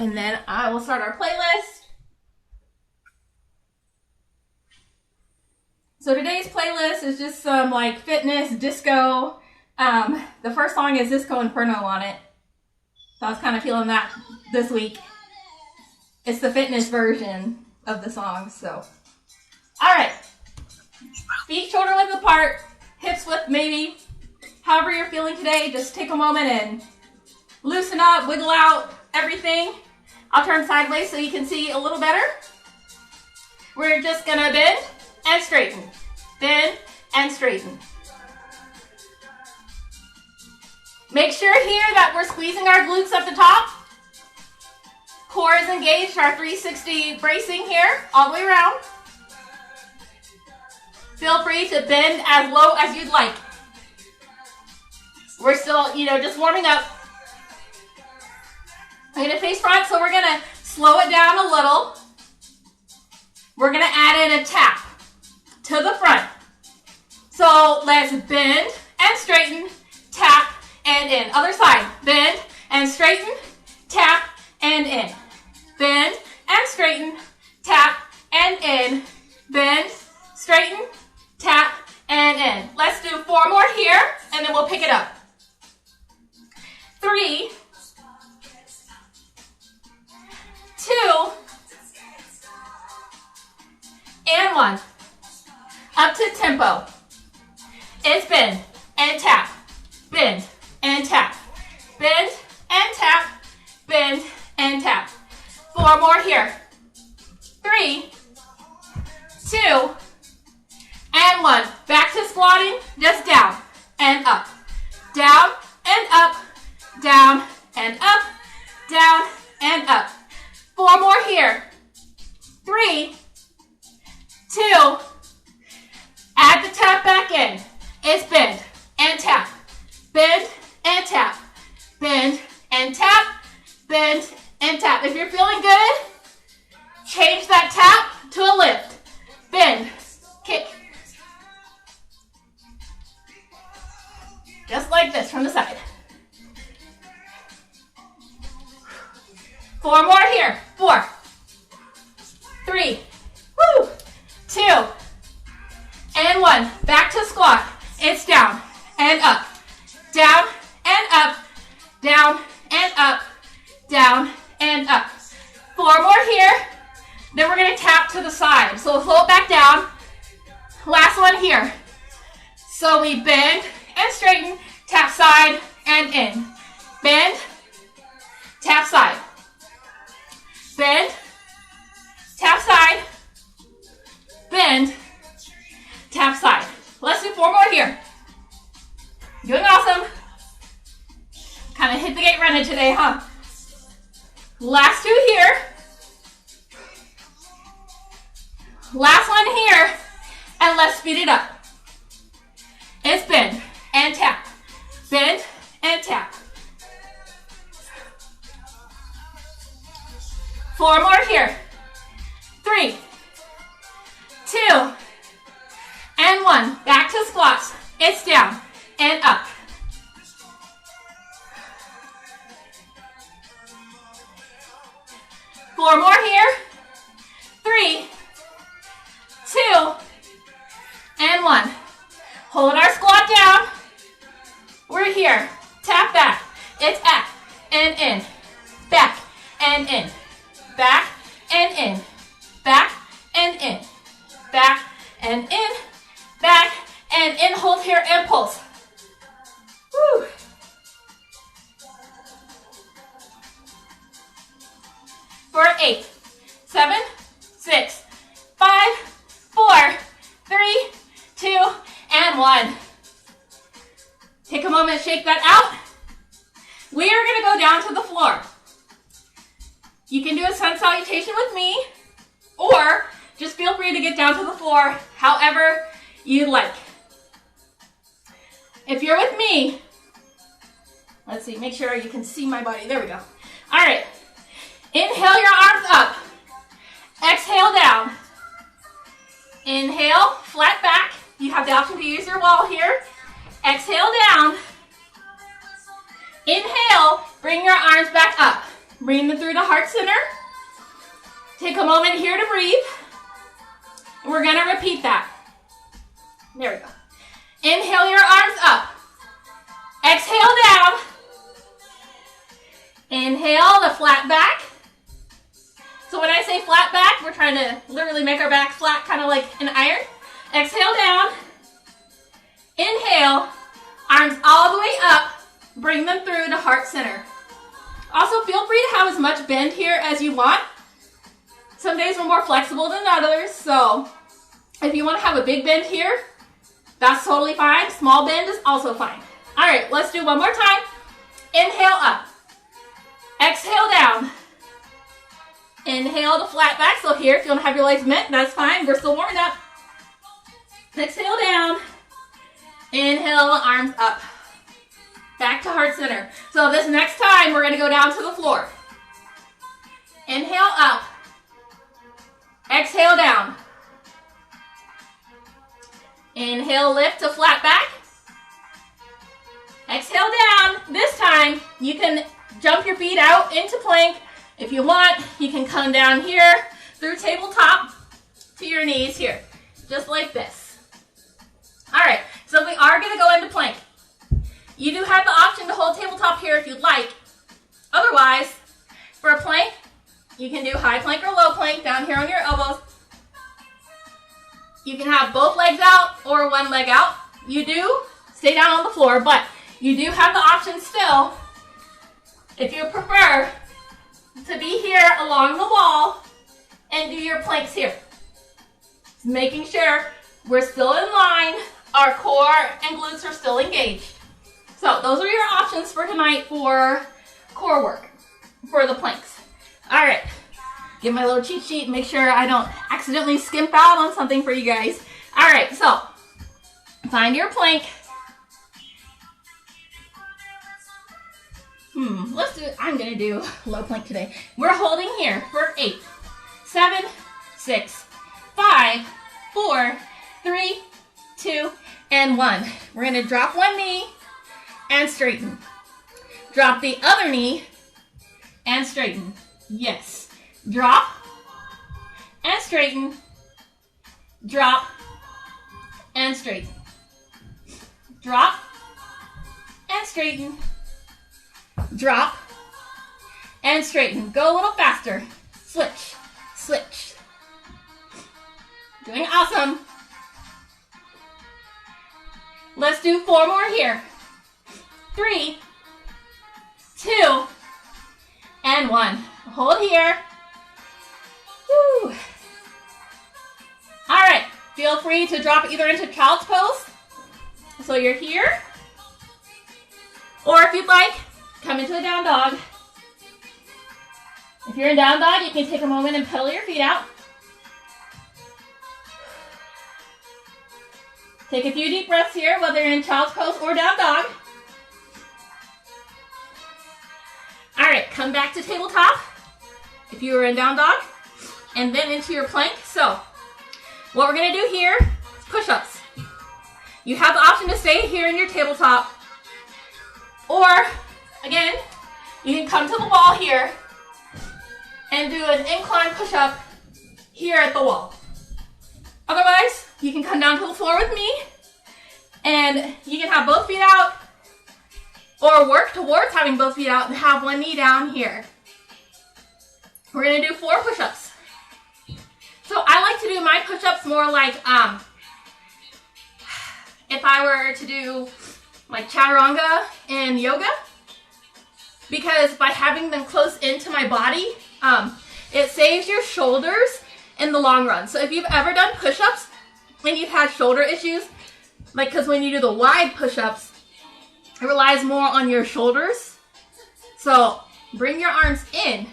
And then I will start our playlist. So today's playlist is just some like fitness, disco. The first song is Disco Inferno on it. So I was kind of feeling that this week. It's the fitness version of the song, so. All right. Feet shoulder width apart, hips width maybe. However you're feeling today, just take a moment and loosen up, wiggle out everything. I'll turn sideways so you can see a little better. We're just gonna bend and straighten. Bend and straighten. Make sure here that we're squeezing our glutes at the top. Core is engaged, our 360 bracing here, all the way around. Feel free to bend as low as you'd like. We're still, just warming up. I'm gonna face front, so we're gonna slow it down a little. We're gonna add in a tap to the front. So let's bend and straighten, tap and in. Other side, bend and straighten, tap and in. Bend and straighten, tap and in. Bend, straighten, tap and in. Let's do 4 more here and then we'll pick it up. 3, 2, and 1. Up to tempo. It's bend and tap, bend and tap, bend and tap, bend and tap. 4 more here. 3, 2, and 1. Back to squatting, just down and up, down and up, down and up, down and up. 4 more here. 3, 2, add the tap back in. It's bend and tap, bend and tap, bend and tap, bend and tap. If you're feeling good, change that tap to a lift. Bend, kick. Just like this from the side. 4 more here. 4, 3, 2, and 1. Back to squat. It's down and up, down and up, down and up, down and up. 4 more here. Then we're going to tap to the side. So we'll float back down. Last one here. So we bend and straighten, tap side and in. Bend, tap side. Bend, tap side, bend, tap side. Let's do 4 more here. Doing awesome. Kind of hit the gate running today, huh? Last 2 here. Last one here. And let's speed it up. It's bend and tap. Bend and tap. 4 more here. 3, 2, and 1. Back to squats. It's down and up. 4 more here. 3, 2, and 1. Hold our squat down. We're here. Tap back. It's up and in. Back and in. Back and in. Back and in. Back and in. Back and in. Hold here and pulse. Woo. For 8, 7, 6, 5, 4, 3, 2, and 1. Take a moment, shake that out. We are going to go down to the floor. You can do a sun salutation with me, or just feel free to get down to the floor however you like. If you're with me, let's see, make sure you can see my body. There we go. All right. Inhale your arms up. Exhale down. Inhale, flat back. You have the option to use your wall here. Exhale down. Inhale, bring your arms back up. Bring them through to heart center. Take a moment here to breathe. And we're going to repeat that. There we go. Inhale your arms up. Exhale down. Inhale the flat back. So when I say flat back, we're trying to literally make our back flat, kind of like an iron. Exhale down. Inhale, arms all the way up. Bring them through to heart center. Also, feel free to have as much bend here as you want. Some days we're more flexible than others, so if you want to have a big bend here, that's totally fine. Small bend is also fine. All right, let's do one more time. Inhale up. Exhale down. Inhale to flat back. So here, if you want to have your legs bent, that's fine. We're still warming up. Exhale down. Inhale, arms up. Back to heart center. So this next time, we're going to go down to the floor. Inhale up. Exhale down. Inhale, lift to flat back. Exhale down. This time, you can jump your feet out into plank. If you want, you can come down here through tabletop to your knees here, just like this. All right, so we are going to go into plank. You do have the option to hold tabletop here if you'd like. Otherwise, for a plank, you can do high plank or low plank down here on your elbows. You can have both legs out or one leg out. You do stay down on the floor, but you do have the option still, if you prefer, to be here along the wall and do your planks here. Just making sure we're still in line, our core and glutes are still engaged. So those are your options for tonight for core work, for the planks. All right, get my little cheat sheet, make sure I don't accidentally skimp out on something for you guys. All right, so find your plank. I'm gonna do low plank today. We're holding here for 8, 7, 6, 5, 4, 3, 2, and 1. We're gonna drop one knee and straighten. Drop the other knee and straighten. Yes. Drop and straighten. Drop and straighten. Drop and straighten. Drop and straighten. Go a little faster. Switch, switch. Doing awesome. Let's do 4 more here. 3, 2, and 1. Hold here. Woo. All right, feel free to drop either into child's pose. So you're here. Or if you'd like, come into a down dog. If you're in down dog, you can take a moment and pedal your feet out. Take a few deep breaths here, whether you're in child's pose or down dog. All right, come back to tabletop if you were in down dog, and then into your plank. So what we're gonna do here is push-ups. You have the option to stay here in your tabletop, or again, you can come to the wall here and do an incline push-up here at the wall. Otherwise, you can come down to the floor with me and you can have both feet out, or work towards having both feet out and have one knee down here. We're gonna do 4 push-ups. So I like to do my push-ups more like if I were to do like chaturanga in yoga, because by having them close into my body, it saves your shoulders in the long run. So if you've ever done push-ups and you've had shoulder issues, like because when you do the wide push-ups, it relies more on your shoulders. So bring your arms in,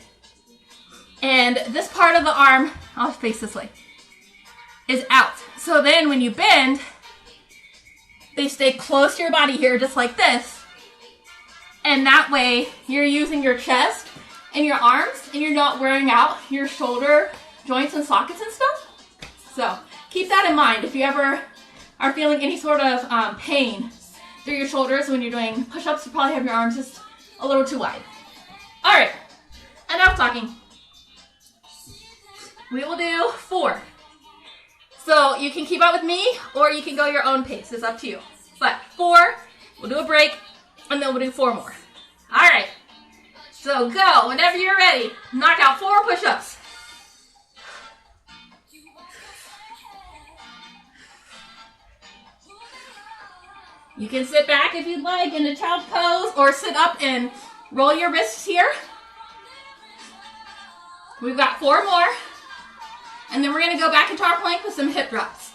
and this part of the arm, I'll face this way, is out. So then when you bend, they stay close to your body here, just like this. And that way you're using your chest and your arms, and you're not wearing out your shoulder joints and sockets and stuff. So keep that in mind if you ever are feeling any sort of pain through your shoulders when you're doing push-ups. You probably have your arms just a little too wide. All right, enough talking. We will do 4. So you can keep up with me or you can go your own pace. It's up to you. But 4, we'll do a break, and then we'll do 4 more. All right. So go whenever you're ready. Knock out 4 push-ups. You can sit back if you'd like in a child's pose or sit up and roll your wrists here. We've got 4 more. And then we're going to go back into our plank with some hip drops.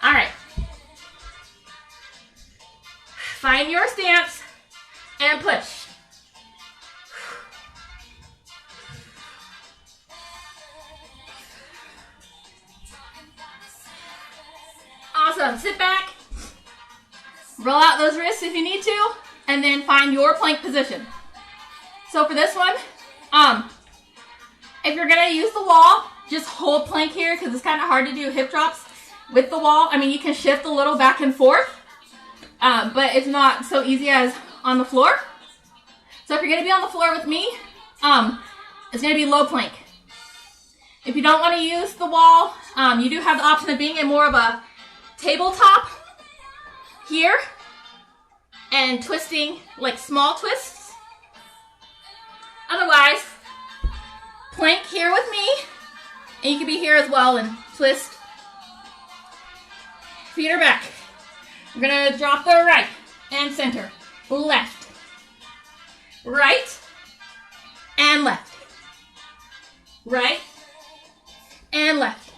All right. Find your stance and push. Awesome. Sit back. Roll out those wrists if you need to, and then find your plank position. So for this one, if you're gonna use the wall, just hold plank here because it's kind of hard to do hip drops with the wall. I mean, you can shift a little back and forth, but it's not so easy as on the floor. So if you're gonna be on the floor with me, it's gonna be low plank. If you don't want to use the wall, you do have the option of being in more of a tabletop here and twisting like small twists. Otherwise, plank here with me, and you can be here as well and twist. Feet are back. We're gonna drop the right and center, left, right and left, right and left,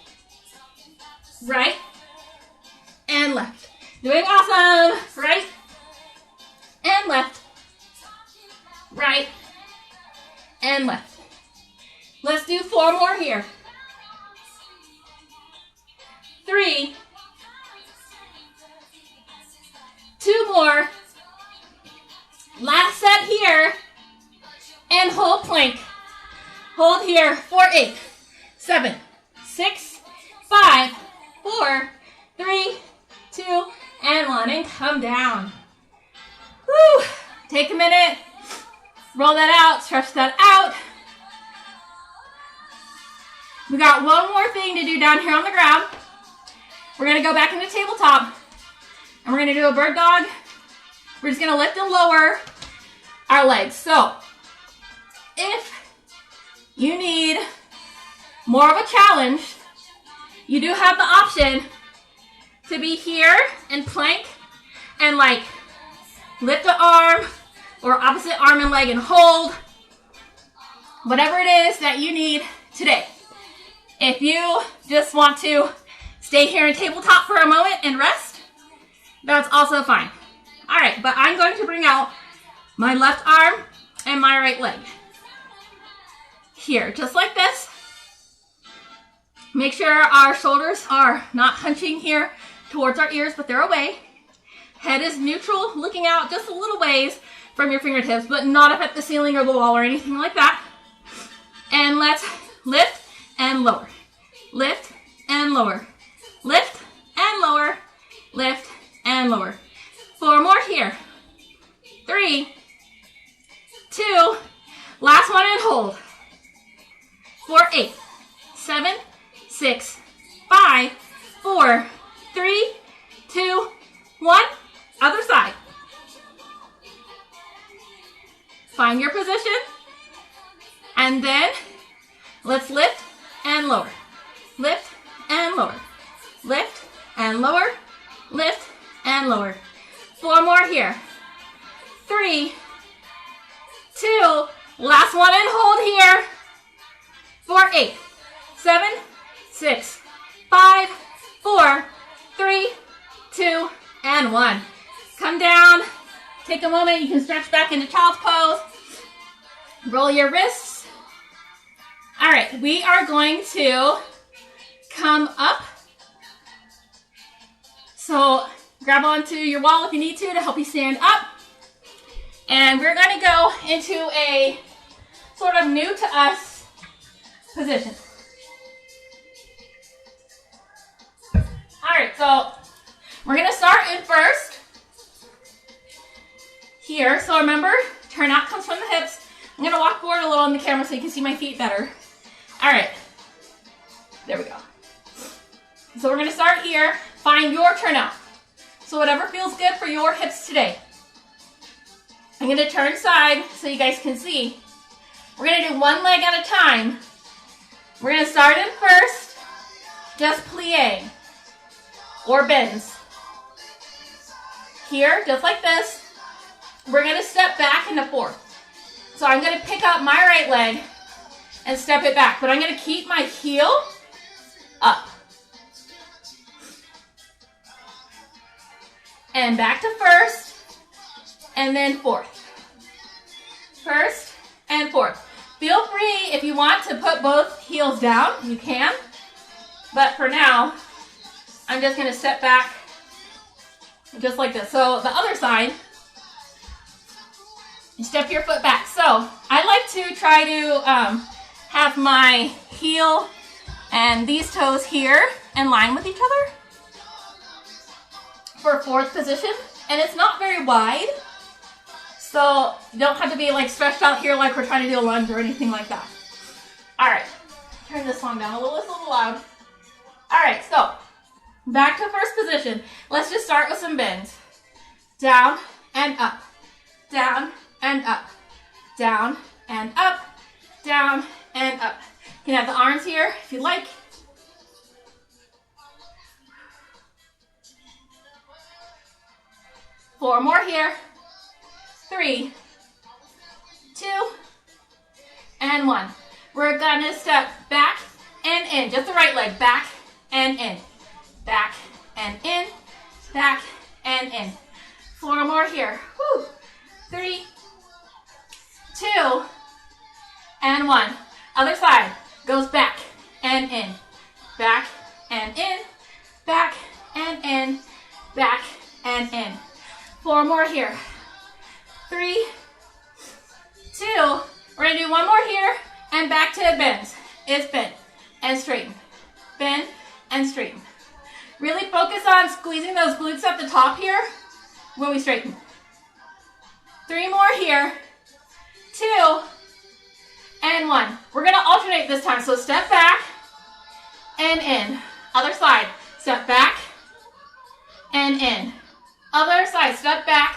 right and left. Doing awesome. Right and left. Right and left. Let's do 4 more here. 3. 2 more. Last set here. And hold plank. Hold here for 8, 7, 6, 5, 4, 3, 2, and 1, and come down. Woo! Take a minute, roll that out, stretch that out. We got one more thing to do down here on the ground. We're gonna go back into tabletop, and we're gonna do a bird dog. We're just gonna lift and lower our legs. So, if you need more of a challenge, you do have the option to be here and plank and like lift the arm or opposite arm and leg and hold. Whatever it is that you need today. If you just want to stay here in tabletop for a moment and rest, that's also fine. All right, but I'm going to bring out my left arm and my right leg. Here, just like this. Make sure our shoulders are not hunching here towards our ears, but they're away. Head is neutral, looking out just a little ways from your fingertips, but not up at the ceiling or the wall or anything like that. And let's lift and lower. Lift and lower. Lift and lower. Lift and lower. 4 more here. 3, 2, last one and hold. For 8, 7, 6, 5, 4, 3, 2, 1. Other side. Find your position. And then let's lift and lower. Lift and lower. Lift and lower. Lift and lower. 4 more here. 3, 2, last one and hold here. For 8, 7, 6, 5, 4, 3, 2, and 1. Come down. Take a moment. You can stretch back into child's pose. Roll your wrists. All right, we are going to come up. So grab onto your wall if you need to help you stand up. And we're going to go into a sort of new to us position. All right, so we're going to start in first here. So remember, turnout comes from the hips. I'm gonna walk forward a little on the camera so you can see my feet better. All right, there we go. So we're gonna start here. Find your turnout. So whatever feels good for your hips today. I'm gonna turn side so you guys can see. We're gonna do one leg at a time. We're gonna start in first, just plie or bends. Here, just like this, we're gonna step back into fourth. So I'm gonna pick up my right leg and step it back, but I'm gonna keep my heel up. And back to first, and then fourth. First and fourth. Feel free, if you want to put both heels down, you can. But for now, I'm just gonna step back just like this. So the other side, you step your foot back. So I like to try to have my heel and these toes here in line with each other for fourth position. And it's not very wide, so you don't have to be like stretched out here like we're trying to do a lunge or anything like that. All right, turn this song down a little, it's a little loud. All right, so back to first position. Let's just start with some bends. Down and up, down and up, down and up, down and up. You can have the arms here if you like. Four more here. 3, 2, and 1. We're gonna step back and in. Just the right leg. Back and in. Back and in. Back and in. 4 more here. Woo. 3, 2, and 1. Other side. Goes back and in. Back and in. Back and in. Back and in. 4 more here. 3, 2, we're gonna do one more here, and back to bends. It's bend and straighten. Bend and straighten. Really focus on squeezing those glutes at the top here when we straighten. 3 more here. 2, and 1. We're gonna alternate this time, so step back and in. Other side, step back and in. Other side, step back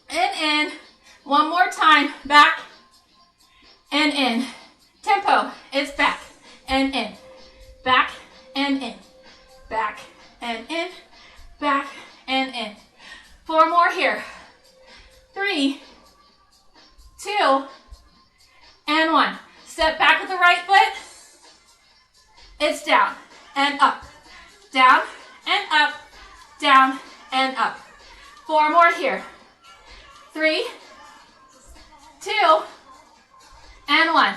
and in. One more time, back and in. Tempo, it's back and in. Back and in. Back and in. Back and in. 4 more here. 3, 2, and 1. Step back with the right foot. It's down and up. Down and up. Down and up. 4 more here. 3, 2, and 1.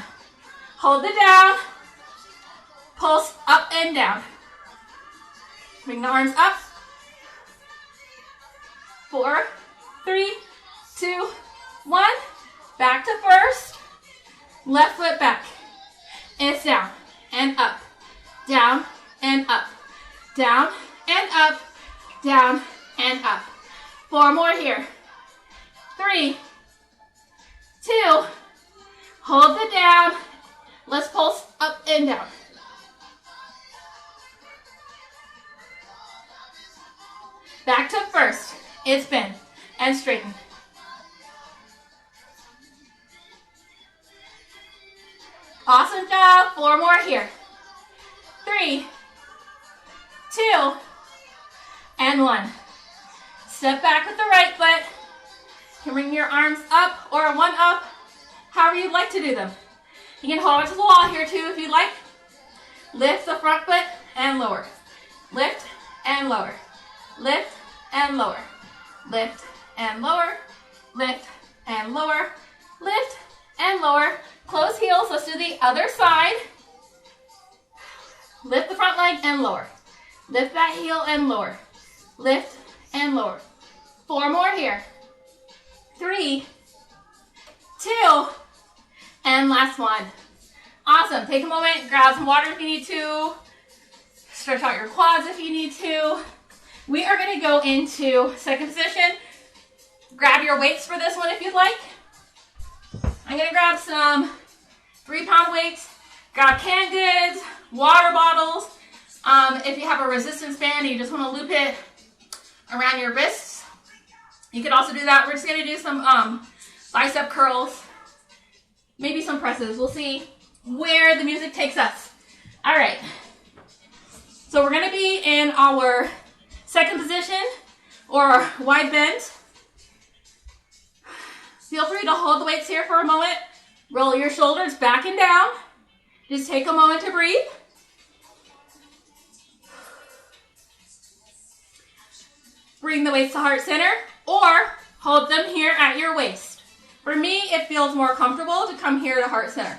Hold it down. Pulse up and down. Bring the arms up. 4, 3, 2, 1. Back to first. Left foot back. It's down and up. Down and up. Down and up. Down and up. 4 more here. 3, 2, hold it down. Let's pulse up and down. Back to first. It's bend and straighten. Awesome job. 4 more here. 3, 2, and 1. Step back with the right foot. You can bring your arms up or one up, however you'd like to do them. You can hold it to the wall here too if you'd like. Lift the front foot and lower. Lift and lower. Lift and lower. Lift and lower. Lift and lower. Lift and lower. Close heels. Let's do the other side. Lift the front leg and lower. Lift that heel and lower. Lift and lower. 4 more here. 3, 2, and last one. Awesome. Take a moment, grab some water if you need to. Stretch out your quads if you need to. We are going to go into second position. Grab your weights for this one if you'd like. I'm I'm gonna grab some 3-pound weights, grab canned goods, water bottles. If you have a resistance band and you just wanna loop it around your wrists, you could also do that. We're just gonna do some bicep curls, maybe some presses. We'll see where the music takes us. All right, so we're gonna be in our second position or wide bend. Feel free to hold the weights here for a moment. Roll your shoulders back and down. Just take a moment to breathe. Bring the weights to heart center or hold them here at your waist. For me, it feels more comfortable to come here to heart center.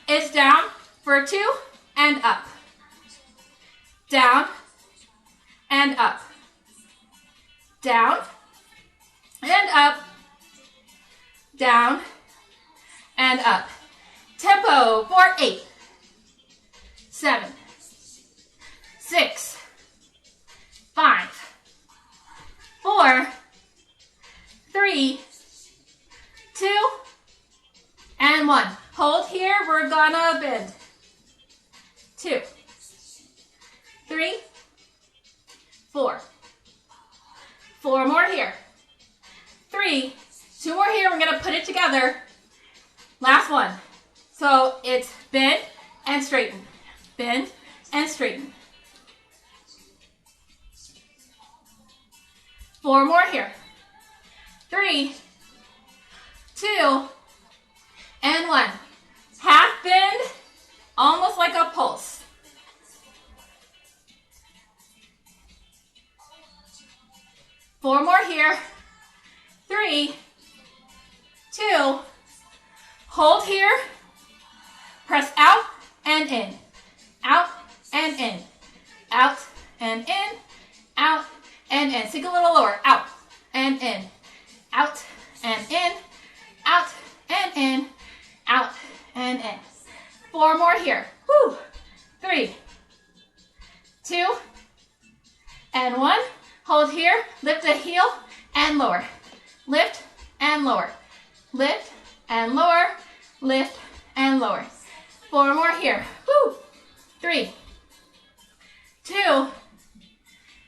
It's down for 2 and up. Down and up. Down and up. Down and up. Tempo for 8, 7, 6, 5, 4, 3, 2, and 1. Hold here. We're gonna bend. 2, 3, 4. 4 more here. 3, 2 more here. We're gonna put it together. Last one. So it's bend and straighten. Bend and straighten. 4 more here. 3, 2, and 1. Half bend, almost like a pulse. Four more here. 3, 2, hold here. Press out and in. Out and in. Out and in. Out and in. Sink a little lower. Out and in. Out and in. Out and in. Out and in. 4 more here. Woo. 3, 2, and 1. Hold here. Lift the heel and lower. Lift and lower. Lift and lower. Lift and lower. 4 more here. Woo. 3, 2,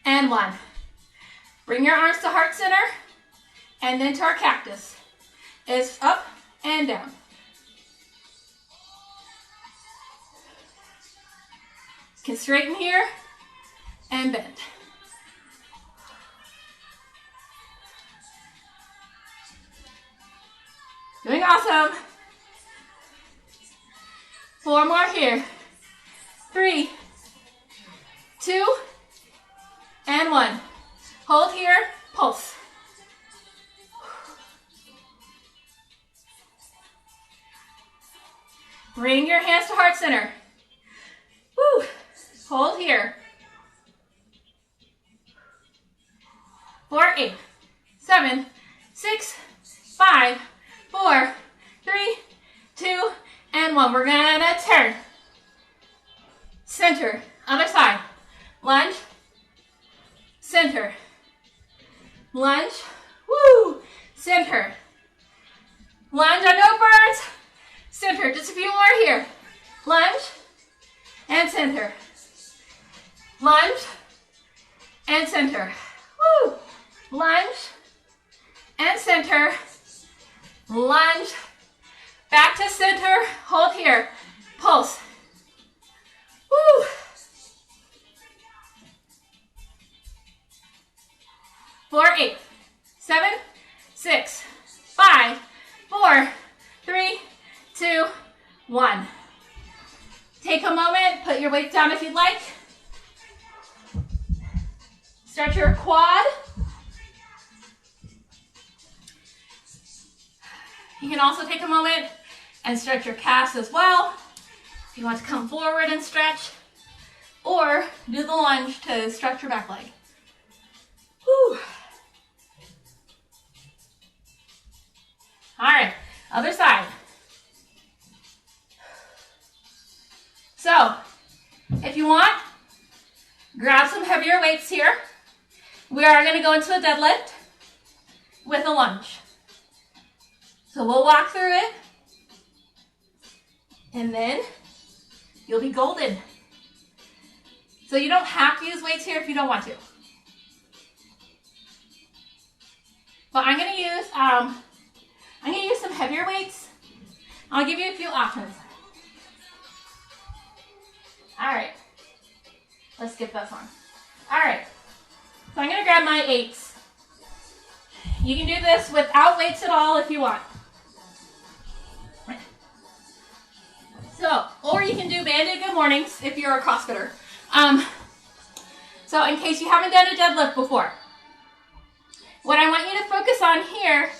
and 1. Bring your arms to heart center and then to our cactus. It's up and down. Can straighten here and bend. Doing awesome. 4 more here. 3, 2, and 1. Hold here, pulse. Bring your hands to heart center. Woo. Hold here. 4, 8, 7, 6, 5, 4, 3, 2, and 1. We're gonna turn. Center, other side. Lunge, center. Lunge, woo, center. Lunge on no burns, center. Just a few more here. Lunge and center. Lunge and center. Woo. Lunge and center. Lunge. Back to center. Hold here. Pulse. Woo. Four, 8, 7, 6, 5, 4, 3, 2, 1. Take a moment. Put your weights down if you'd like. Stretch your quad. You can also take a moment and stretch your calves as well. If you want to come forward and stretch, or do the lunge to stretch your back leg. Whew. All right, other side. So, if you want, grab some heavier weights here. We are going to go into a deadlift with a lunge. So we'll walk through it, and then you'll be golden. So you don't have to use weights here if you don't want to. But I'm gonna use some heavier weights. I'll give you a few options. All right, let's skip this one. All right, so I'm gonna grab my 8s. You can do this without weights at all if you want. So, or you can do banded good mornings if you're a CrossFitter. So in case you haven't done a deadlift before, what I want you to focus on here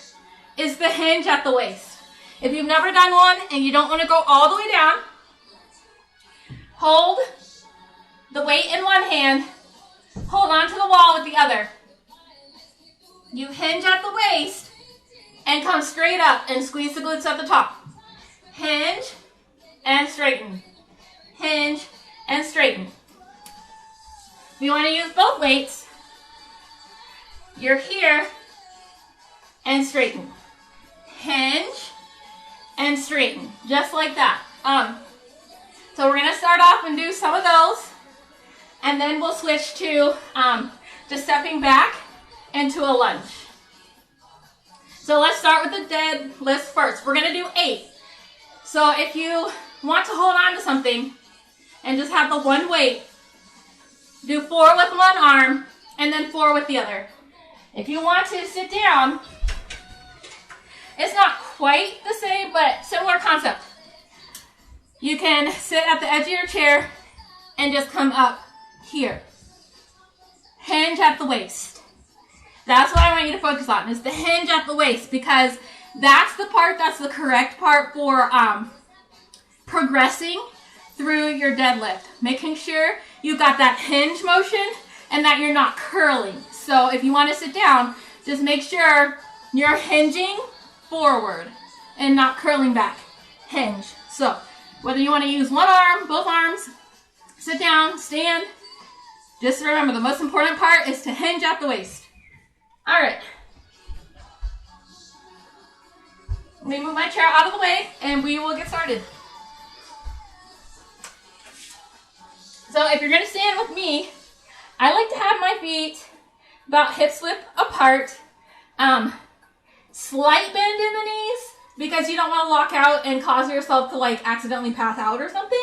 is the hinge at the waist. If you've never done one and you don't want to go all the way down, hold the weight in one hand, hold on to the wall with the other. You hinge at the waist and come straight up and squeeze the glutes at the top. Hinge and straighten. Hinge and straighten. If you want to use both weights, you're here and straighten. Hinge and straighten, just like that. So we're gonna start off and do some of those, and then we'll switch to just stepping back into a lunge. So let's start with the deadlift first. We're gonna do 8. So if you want to hold on to something and just have the one weight, do 4 with one arm and then 4 with the other. If you want to sit down, it's not quite the same, but similar concept. You can sit at the edge of your chair and just come up here. Hinge at the waist. That's what I want you to focus on, is the hinge at the waist, because that's the part that's the correct part for progressing through your deadlift. Making sure you've got that hinge motion and that you're not curling. So if you want to sit down, just make sure you're hinging forward and not curling back. Hinge. So whether you want to use one arm, both arms, sit down, stand, just remember the most important part is to hinge at the waist. All right. Let me move my chair out of the way and we will get started. So if you're going to stand with me, I like to have my feet about hip width apart. Slight bend in the knees because you don't want to lock out and cause yourself to like accidentally pass out or something.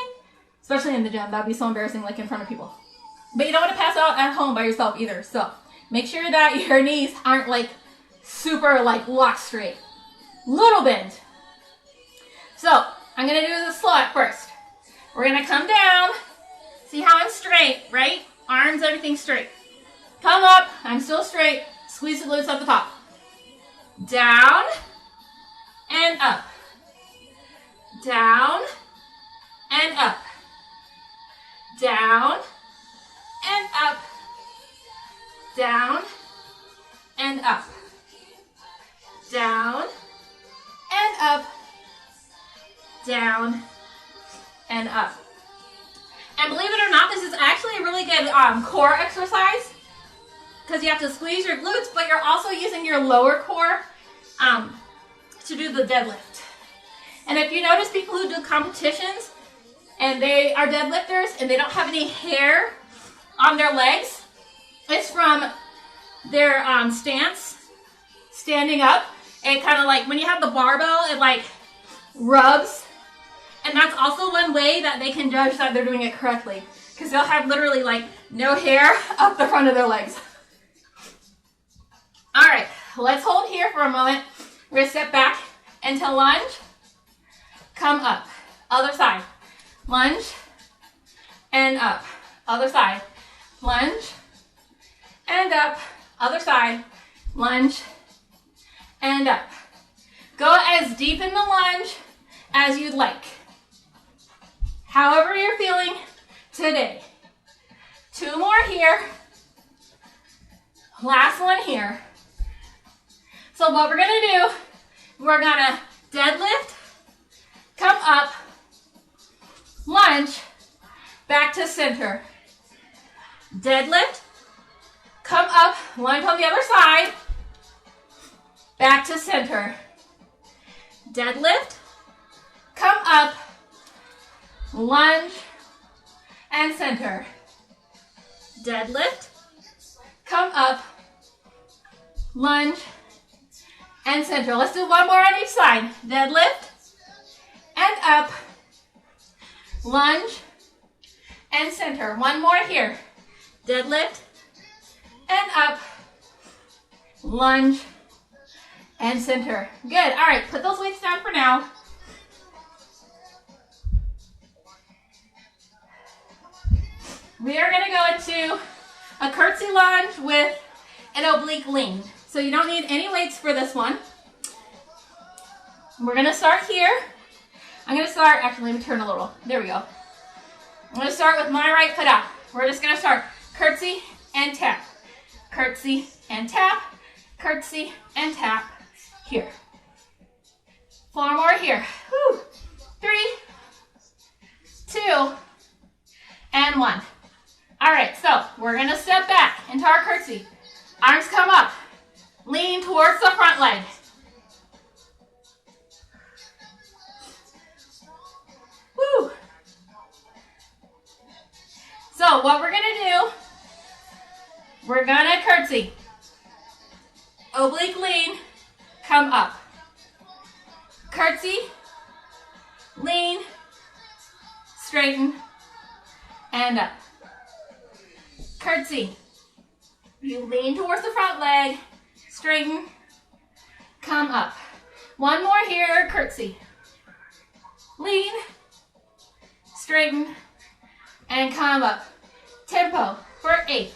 Especially in the gym. That'd be so embarrassing, like in front of people. But you don't want to pass out at home by yourself either. So make sure that your knees aren't like super like locked straight. Little bend. So I'm going to do the squat first. We're going to come down. See how I'm straight, right? Arms, everything straight. Come up. I'm still straight. Squeeze the glutes at the top. Down and up. Down and up. Down and up. Down and up. Down and up. Down and up. And believe it or not, this is actually a really good core exercise because you have to squeeze your glutes, but you're also using your lower core to do the deadlift. And if you notice people who do competitions and they are deadlifters and they don't have any hair on their legs, it's from their stance, standing up. It kind of like, when you have the barbell, it like rubs. And that's also one way that they can judge that they're doing it correctly, because they'll have literally like no hair up the front of their legs. All right, let's hold here for a moment. We're gonna step back into lunge, come up, other side, lunge, and up, other side, lunge, and up, other side, lunge, and up. Go as deep in the lunge as you'd like. However you're feeling today. 2 more here. Last one here. So what we're going to do, we're going to deadlift, come up, lunge, back to center. Deadlift, come up, lunge on the other side, back to center. deadlift, come up, lunge, and center. Deadlift, come up, lunge, and center. Let's do one more on each side. Deadlift, and up, lunge, and center. One more here. Deadlift, and up, lunge, and center. Good. All right, put those weights down for now. We are going to go into a curtsy lunge with an oblique lean. So you don't need any weights for this one. We're going to start here. I'm going to start, actually let me turn a little. There we go. I'm going to start with my right foot out. We're just going to start curtsy and tap. Curtsy and tap. Curtsy and tap. Here. 4 more here. Whew. 3, 2, and 1. All right, so we're gonna step back into our curtsy. Arms come up. Lean towards the front leg. Woo. So what we're gonna do, we're gonna curtsy. Oblique lean, come up. Curtsy, lean, straighten, and up. Curtsy. You lean towards the front leg, straighten, come up. One more here, curtsy. Lean, straighten, and come up. Tempo for 8.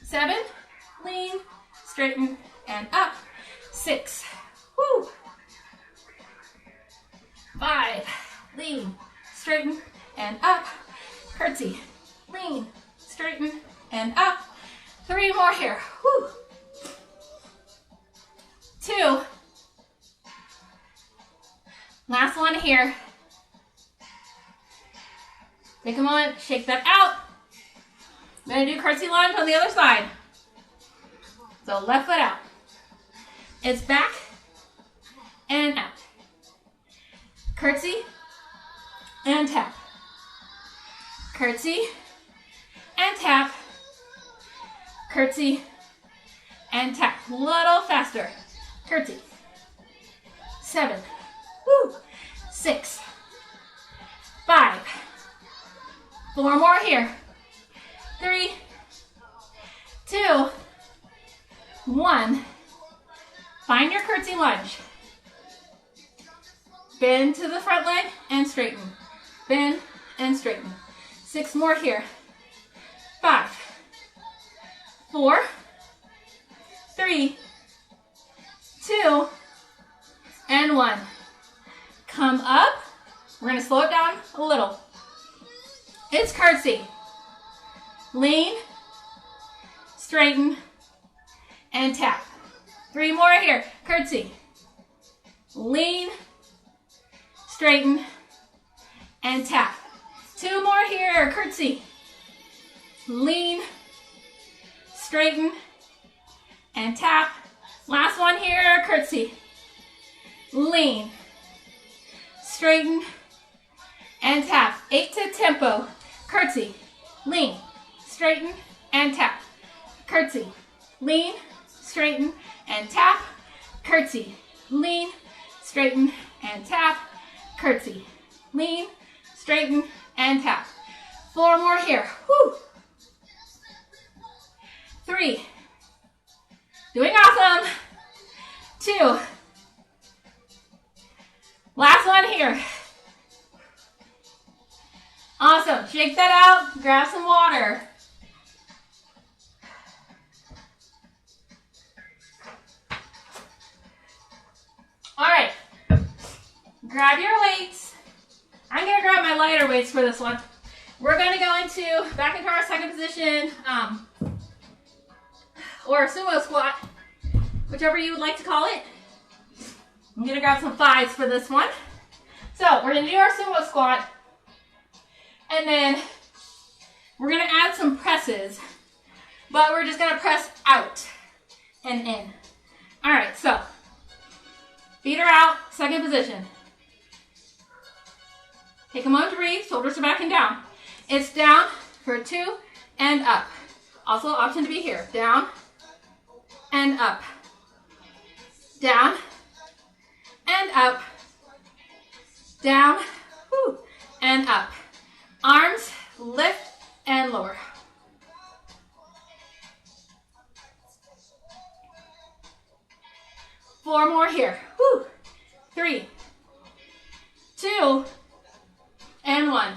7, lean, straighten, and up. 6, woo. 5, lean, straighten, and up. Curtsy, lean, straighten, and up. 3 more here. Woo. 2. Last one here. Take a moment, shake that out. I'm going to do curtsy lunge on the other side. So left foot out. It's back and out. Curtsy and tap. Curtsy and tap. Curtsy and tap. A little faster. Curtsy. 7. Woo. 6. 5. 4 more here. 3, 2, 1. Find your curtsy lunge. Bend to the front leg and straighten. Bend and straighten. 6 more here. 5, 4, 3, 2, and 1. Come up. We're going to slow it down a little. It's curtsy. Lean, straighten, and tap. 3 more here. Curtsy. Lean, straighten, and tap. 2 more here. Curtsy. Lean, straighten, and tap. Last one here. Curtsy. Lean, straighten, and tap. 8 to tempo. Curtsy. Lean, straighten, and tap. Curtsy. Lean, straighten, and tap. Curtsy. Lean, straighten, and tap. Curtsy. Lean, straighten, and tap. 4 more here. Woo. 3. Doing awesome. 2. Last one here. Awesome. Shake that out. Grab some water. All right. Grab your weights. I'm going to grab my lighter weights for this one. We're going to go back into our second position, or a sumo squat, whichever you would like to call it. I'm going to grab some 5s for this one. So we're going to do our sumo squat, and then we're going to add some presses, but we're just going to press out and in. All right, so Feet are out, second position. Take a moment to breathe, shoulders are back and down. It's down for 2 and up. Also option to be here. Down and up. Down and up. Down and up. Arms lift and lower. Four more here. 3, 2, and 1.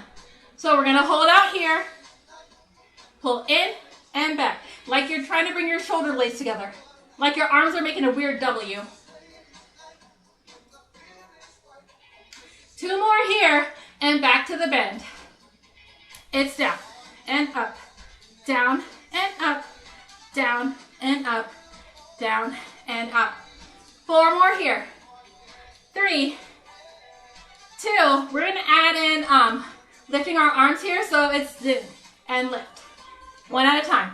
So we're going to hold out here. Pull in and back. Like you're trying to bring your shoulder blades together. Like your arms are making a weird W. 2 more here and back to the bend. It's down and up, down and up, down and up, down and up. 4 more here. 3, 2. We're going to add in lifting our arms here, so it's do and lift. 1 at a time.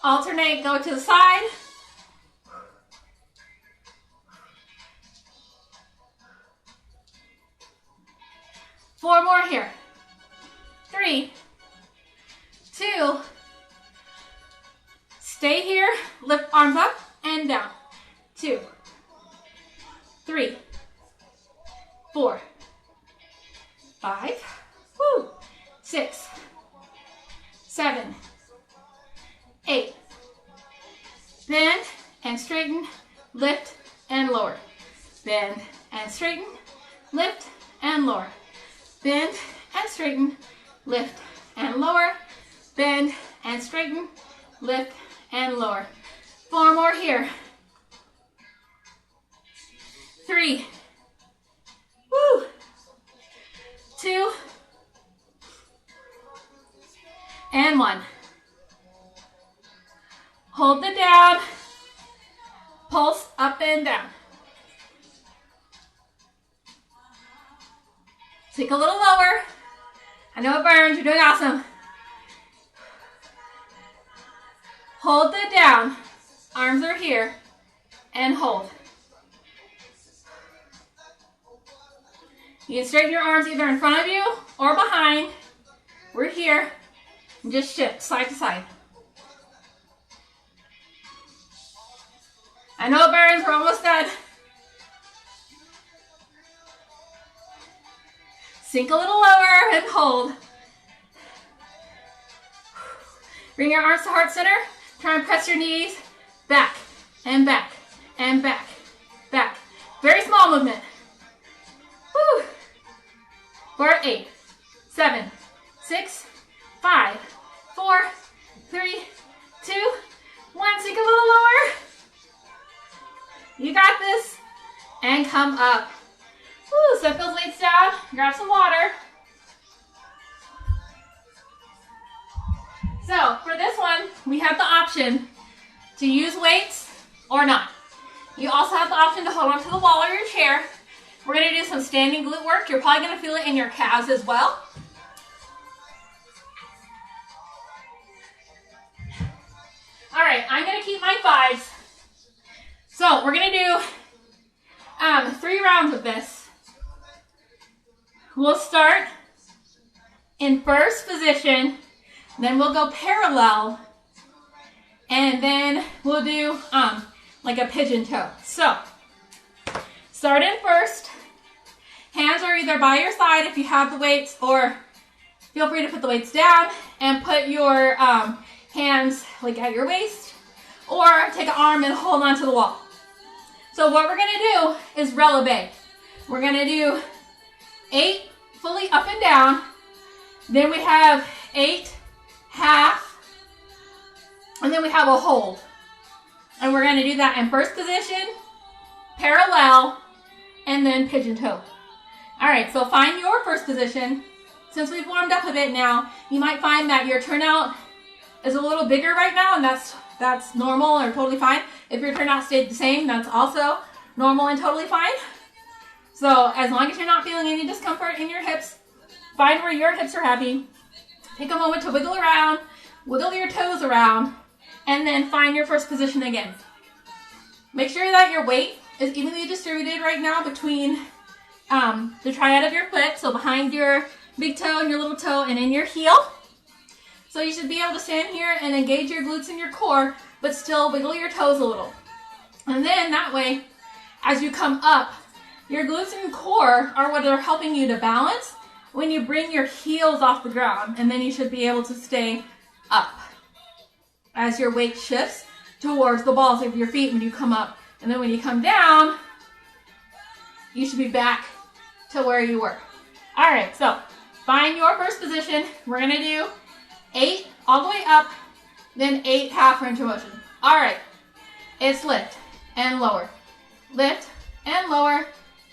Alternate, go to the side. Four more here. 3, 2. Stay here. Lift arms up and down. 2, 3, 4, 5, 6, 7, 8. Bend and straighten, lift and lower. Bend and straighten, lift and lower. Bend and straighten, lift and lower. Bend and straighten, lift and lower. 4 more here. 3, 2, and 1. Hold the down, pulse up and down. Take a little lower. I know it burns, you're doing awesome. Hold the down, arms are here, and hold. You can straighten your arms either in front of you or behind. We're here, and just shift side to side. I know it burns, we're almost done. Sink a little lower and hold. Bring your arms to heart center. Try and press your knees back and back and back, back. Very small movement. Woo. We're at 8, 7, 6, 5, 4, 3, 2, 1. Sink a little lower. You got this. And come up. Woo, set those weights down. Grab some water. So for this one, we have the option to use weights or not. You also have the option to hold on to the wall or your chair. We're going to do some standing glute work. You're probably going to feel it in your calves as well. All right, I'm going to keep my 5s. So we're going to do 3 rounds of this. We'll start in first position, then we'll go parallel, and then we'll do like a pigeon toe. So start in first. Hands are either by your side if you have the weights, or feel free to put the weights down and put your hands like at your waist, or take an arm and hold on to the wall. So what we're gonna do is releve. We're gonna do 8 fully up and down. Then we have 8 half, and then we have a hold. And we're gonna do that in first position, parallel, and then pigeon toe. All right, so find your first position. Since we've warmed up a bit now, you might find that your turnout is a little bigger right now, and that's normal or totally fine. If your turnout stayed the same, that's also normal and totally fine. So as long as you're not feeling any discomfort in your hips Find where your hips are happy. Take a moment to wiggle around, wiggle your toes around, and then find your first position again. Make sure that your weight is evenly distributed right now between the triad of your foot, so behind your big toe and your little toe and in your heel. So you should be able to stand here and engage your glutes and your core, but still wiggle your toes a little. And then that way, as you come up, your glutes and core are what are helping you to balance when you bring your heels off the ground, and then you should be able to stay up as your weight shifts towards the balls of your feet when you come up. And then when you come down, you should be back to where you were. All right, so find your first position. We're gonna do 8 all the way up, then 8 half range of motion. All right, it's lift and lower, lift and lower,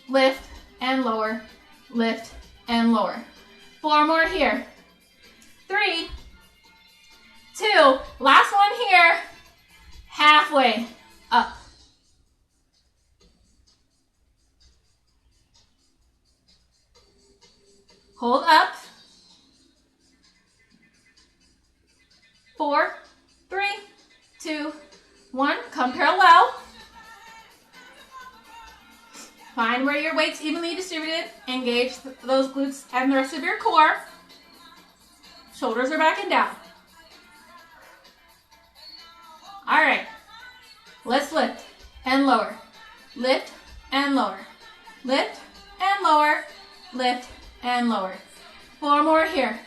lift and lower, lift and lower. 4 more here. 3, 2, last one here, halfway up. Hold up. 4, 3, 2, 1. Come parallel. Find where your weight's evenly distributed. Engage those glutes and the rest of your core. Shoulders are back and down. All right. Let's lift and lower. Lift and lower. Lift and lower. Lift and lower. 4 more here.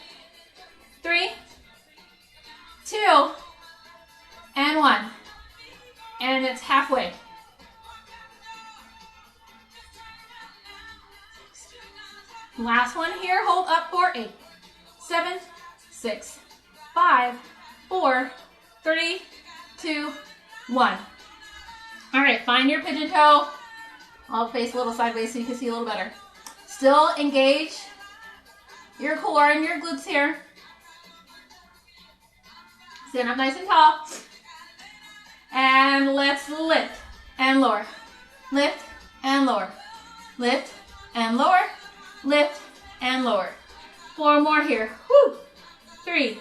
3, 2, and 1. And it's halfway. Last one here. Hold up for 8, 7, 6, 5, 4, 3, 2, 1. All right, find your pigeon toe. I'll face a little sideways so you can see a little better. Still engage your core and your glutes here. Stand up nice and tall. And let's lift and lower. Lift and lower. Lift and lower. Lift and lower. 4 more here. Woo! 3,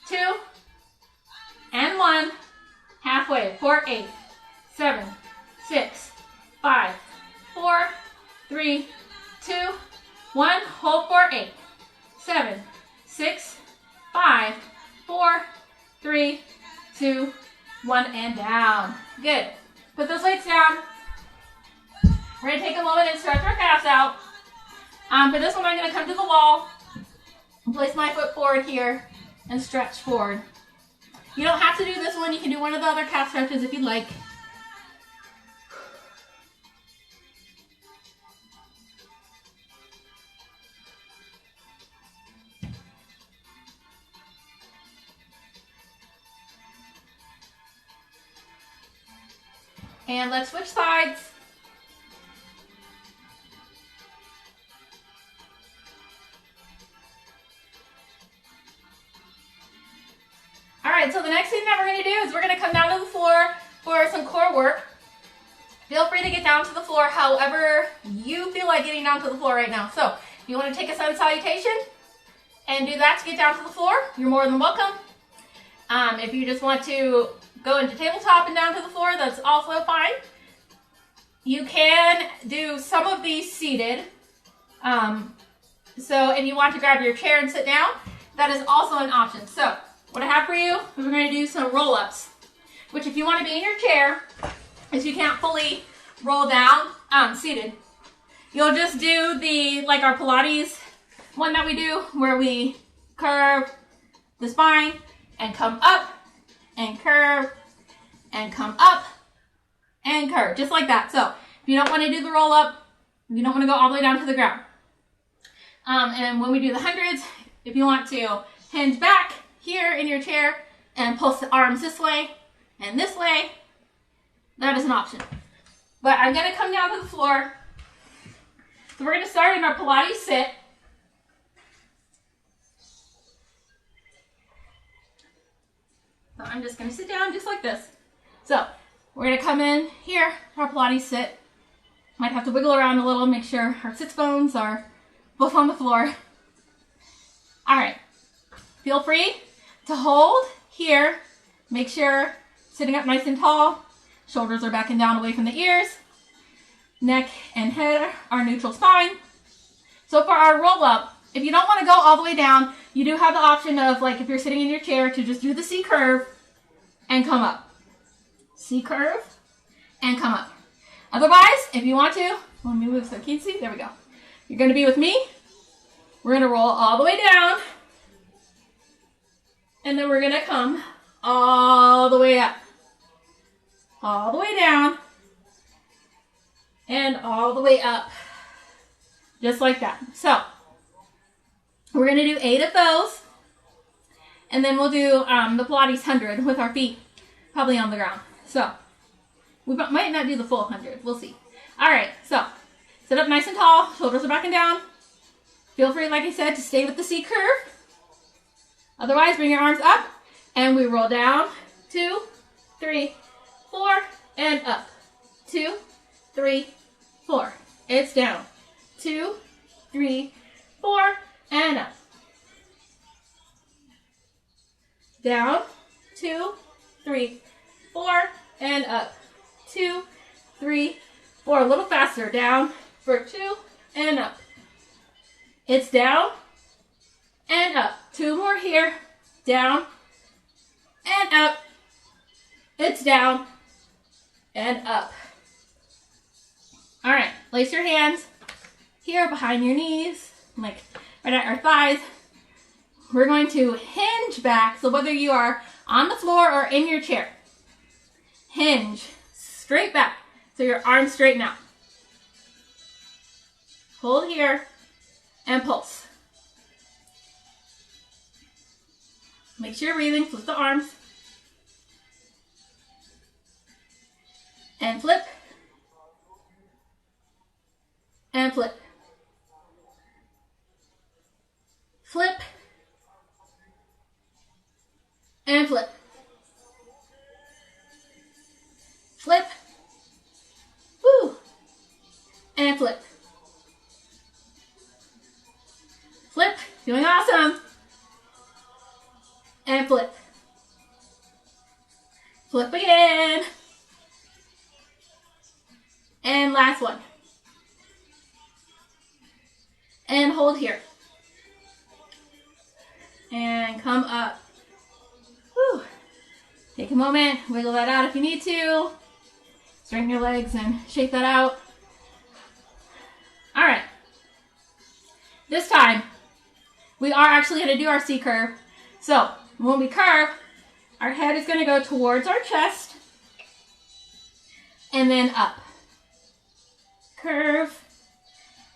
2, and 1. Halfway for 8, 7, 6, 5, 4, 3, 2, 1. Hold for 8, 7, 6, 5, 4, 3, 2, 1, and down. Good. Put those weights down. We're going to take a moment and stretch our calves out. For this one, I'm going to come to the wall and place my foot forward here and stretch forward. You don't have to do this one. You can do one of the other calf stretches if you'd like. And let's switch sides. All right, so the next thing that we're going to do is we're going to come down to the floor for some core work. Feel free to get down to the floor however you feel like getting down to the floor right now. So if you want to take a sun salutation and do that to get down to the floor, you're more than welcome. If you just want to go into tabletop and down to the floor, that's also fine. You can do some of these seated. So if you want to grab your chair and sit down, that is also an option. So what I have for you is we're going to do some roll-ups, which if you want to be in your chair, if you can't fully roll down seated, you'll just do like our Pilates one that we do where we curve the spine and come up and curve and come up and curve, just like that. So if you don't want to do the roll up, you don't want to go all the way down to the ground. And when we do the hundreds, if you want to hinge back here in your chair and pulse the arms this way and this way, that is an option. But I'm going to come down to the floor. So we're going to start in our Pilates sit. So I'm just going to sit down just like this. So we're going to come in here, our Pilates sit. Might have to wiggle around a little, make sure our sits bones are both on the floor. All right, feel free to hold here. Make sure sitting up nice and tall, shoulders are back and down away from the ears, neck and head are neutral spine. So for our roll up, if you don't want to go all the way down, you do have the option of, like, if you're sitting in your chair, to just do the C curve and come up. C curve and come up. Otherwise, if you want to, let me move so you can see. There we go. You're going to be with me. We're going to roll all the way down. And then we're going to come all the way up. All the way down. And all the way up. Just like that. So, we're going to do 8 of those. And then we'll do the Pilates 100 with our feet probably on the ground. So, we might not do the full 100. We'll see. All right. So, sit up nice and tall. Shoulders are back and down. Feel free, like I said, to stay with the C curve. Otherwise, bring your arms up. And we roll down. 2, 3, 4, and up. 2, 3, 4. It's down. 2, 3, 4, and up. Down. 2, 3, 4, and up. 2, 3, 4. A little faster. Down for 2 and up. It's down and up. 2 more here. Down and up. It's down and up. All right. Place your hands here behind your knees, like right at our thighs. We're going to hinge back. So whether you are on the floor or in your chair, hinge straight back. So your arms straighten out. Hold here and pulse. Make sure you're breathing. Flip the arms. And flip. And flip. Flip. And flip. Flip. Woo. And flip. Flip. Doing awesome. And flip. Flip again. And last one. And hold here. And come up. Whew. Take a moment, wiggle that out if you need to. Straighten your legs and shake that out. All right. This time, we are actually going to do our C curve. So, when we curve, our head is going to go towards our chest and then up. Curve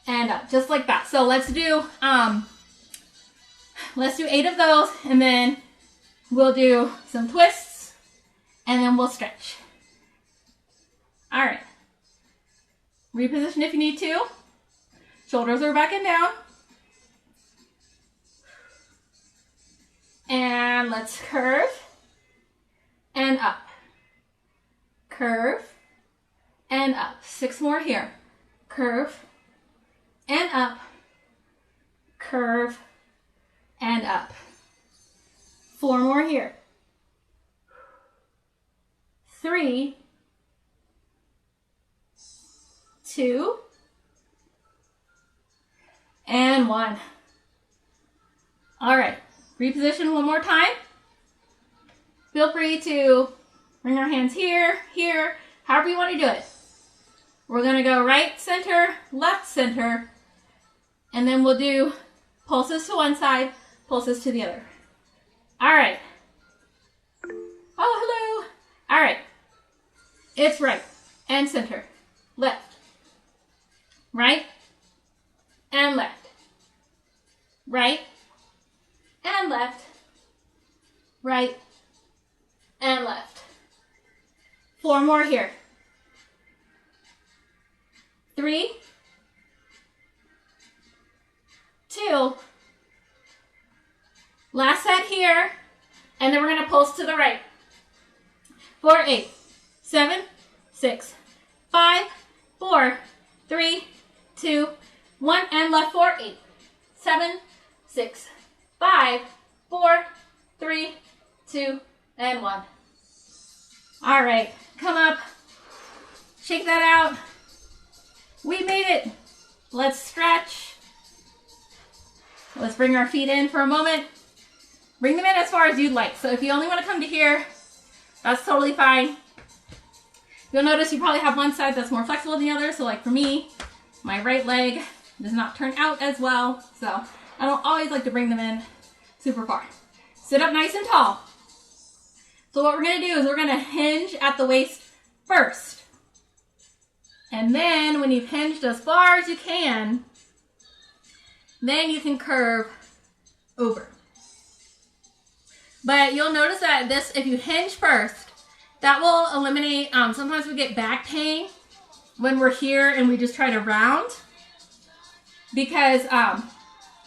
and up, just like that. So let's do 8 of those, and then we'll do some twists, and then we'll stretch. All right. Reposition if you need to. Shoulders are back and down. And let's curve and up. Curve and up. 6 more here. Curve and up. Curve and up. 4 more here. 3, 2, and 1. All right. Reposition one more time. Feel free to bring our hands here, here, however you want to do it. We're going to go right center, left center, and then we'll do pulses to one side, pulses to the other. All right. Oh, hello. All right. It's right and center, left, right and left, right and left, right and left. 4 more here. 3, 2, last set here, and then we're going to pulse to the right. 4, 8, 7, 6, 5, 4, 3, 2, 1, and left 4, 8, 7, 6, 5, 4, 3, 2, and 1. All right, come up, shake that out. We made it. Let's stretch. Let's bring our feet in for a moment. Bring them in as far as you'd like. So if you only want to come to here, that's totally fine. You'll notice you probably have one side that's more flexible than the other. So like for me, my right leg does not turn out as well. So I don't always like to bring them in super far. Sit up nice and tall. So what we're going to do is we're going to hinge at the waist first. And then when you've hinged as far as you can, then you can curve over. But you'll notice that this, if you hinge first, that will eliminate, sometimes we get back pain when we're here and we just try to round. Because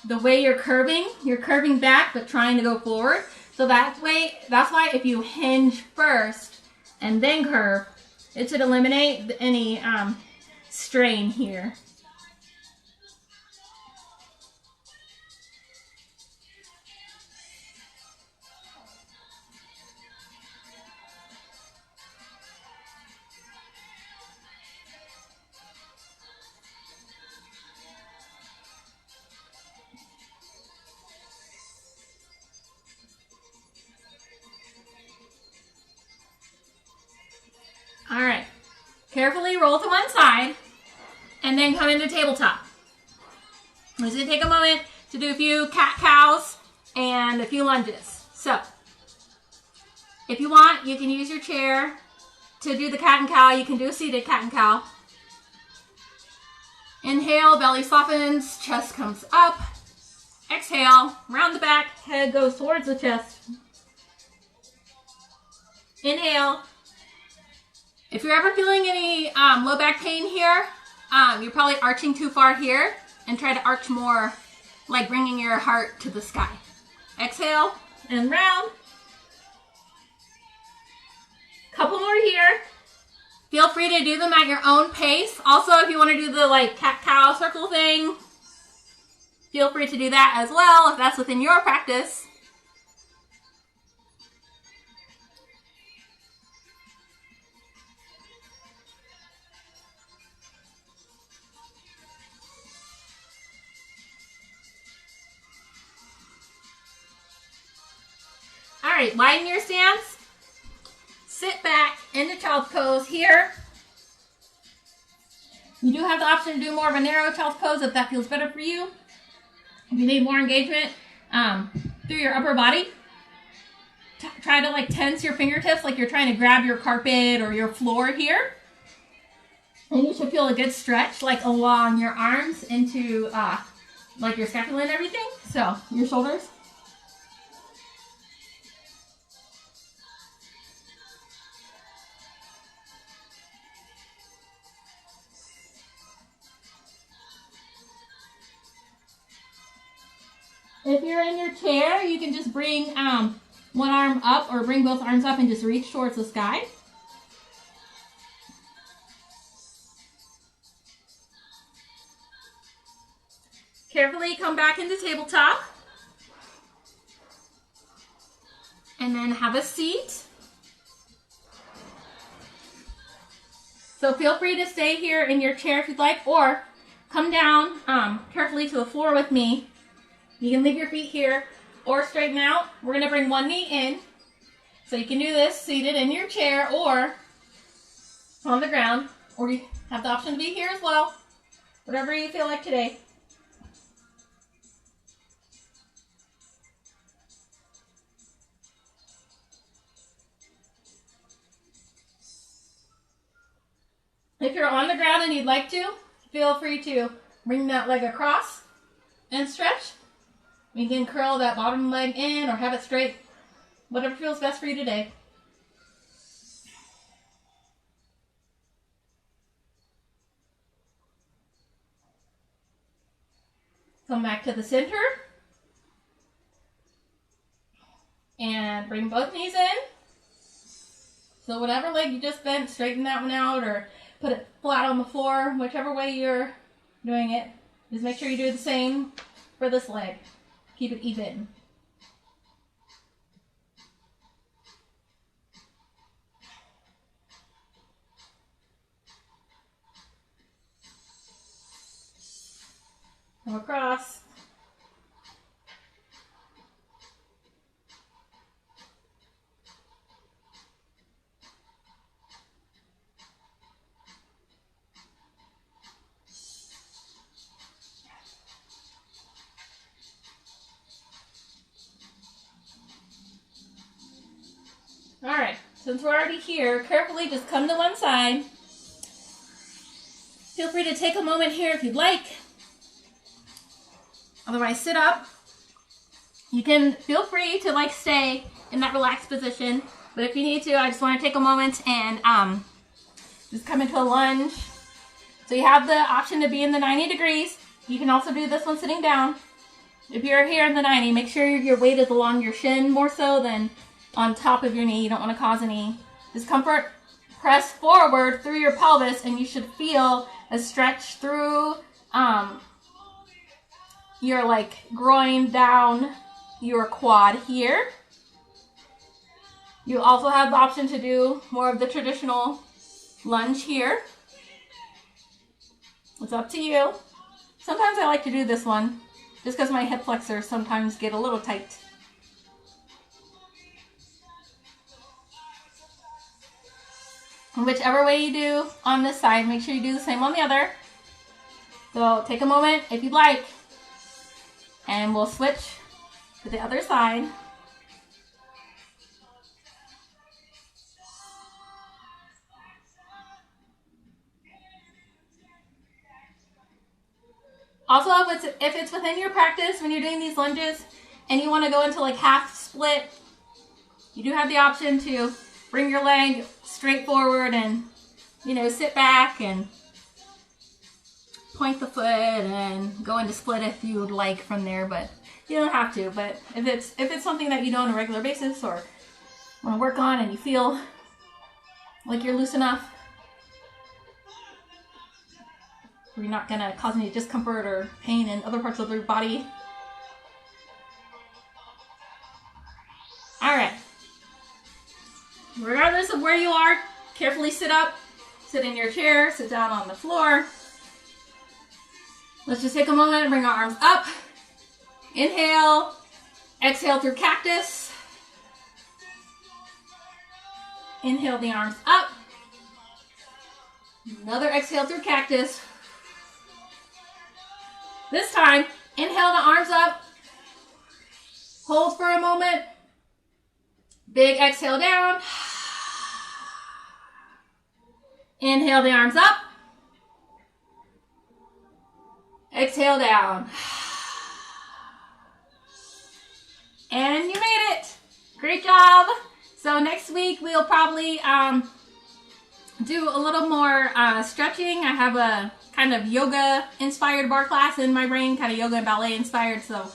the way you're curving back but trying to go forward. So that's why if you hinge first and then curve, it should eliminate any strain here. All right, carefully roll to one side and then come into tabletop. I'm just gonna take a moment to do a few cat-cows and a few lunges. So, if you want, you can use your chair to do the cat and cow. You can do a seated cat and cow. Inhale, belly softens, chest comes up. Exhale, round the back, head goes towards the chest. Inhale. If you're ever feeling any low back pain here, you're probably arching too far here, and try to arch more, like bringing your heart to the sky. Exhale and round. Couple more here. Feel free to do them at your own pace. Also, if you want to do the like cat-cow circle thing, feel free to do that as well if that's within your practice. All right, widen your stance. Sit back into child's pose here. You do have the option to do more of a narrow child's pose if that feels better for you. If you need more engagement through your upper body, try to like tense your fingertips like you're trying to grab your carpet or your floor here. And you should feel a good stretch like along your arms into like your scapula and everything. So your shoulders. If you're in your chair, you can just bring one arm up or bring both arms up and just reach towards the sky. Carefully come back into tabletop. And then have a seat. So feel free to stay here in your chair if you'd like, or come down carefully to the floor with me. You can leave your feet here or straighten out. We're going to bring one knee in. So you can do this seated in your chair or on the ground. Or you have the option to be here as well. Whatever you feel like today. If you're on the ground and you'd like to, feel free to bring that leg across and stretch. You can curl that bottom leg in or have it straight, whatever feels best for you today. Come back to the center. And bring both knees in. So whatever leg you just bent, straighten that one out or put it flat on the floor, whichever way you're doing it. Just make sure you do the same for this leg. Keep it even. Come across. All right, since we're already here, carefully just come to one side. Feel free to take a moment here if you'd like. Otherwise, sit up. You can feel free to like stay in that relaxed position, but if you need to, I just want to take a moment and just come into a lunge. So you have the option to be in the 90 degrees. You can also do this one sitting down. If you're here in the 90, make sure your weight is along your shin more so than on top of your knee. You don't want to cause any discomfort. Press forward through your pelvis and you should feel a stretch through your like groin down your quad here. You also have the option to do more of the traditional lunge here. It's up to you. Sometimes I like to do this one just because my hip flexors sometimes get a little tight. Whichever way you do on this side, make sure you do the same on the other. So take a moment if you'd like, and we'll switch to the other side. Also, if it's within your practice when you're doing these lunges and you want to go into like half split, you do have the option to bring your leg straight forward and, you know, sit back and point the foot and go into split if you would like from there, but you don't have to. But if it's something that you do on a regular basis or want to work on and you feel like you're loose enough, where you're not going to cause any discomfort or pain in other parts of your body. All right. Regardless of where you are, carefully sit up, sit in your chair, sit down on the floor. Let's just take a moment and bring our arms up. Inhale, exhale through cactus. Inhale the arms up. Another exhale through cactus. This time, inhale the arms up. Hold for a moment. Big exhale down. Inhale the arms up. Exhale down. And you made it. Great job. So next week we'll probably do a little more stretching. I have a kind of yoga inspired bar class in my brain, kind of yoga and ballet inspired. So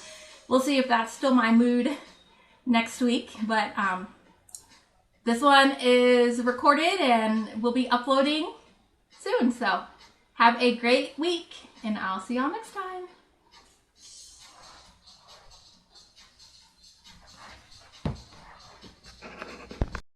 we'll see if that's still my mood next week. But this one is recorded and we'll be uploading soon. So have a great week and I'll see y'all next time.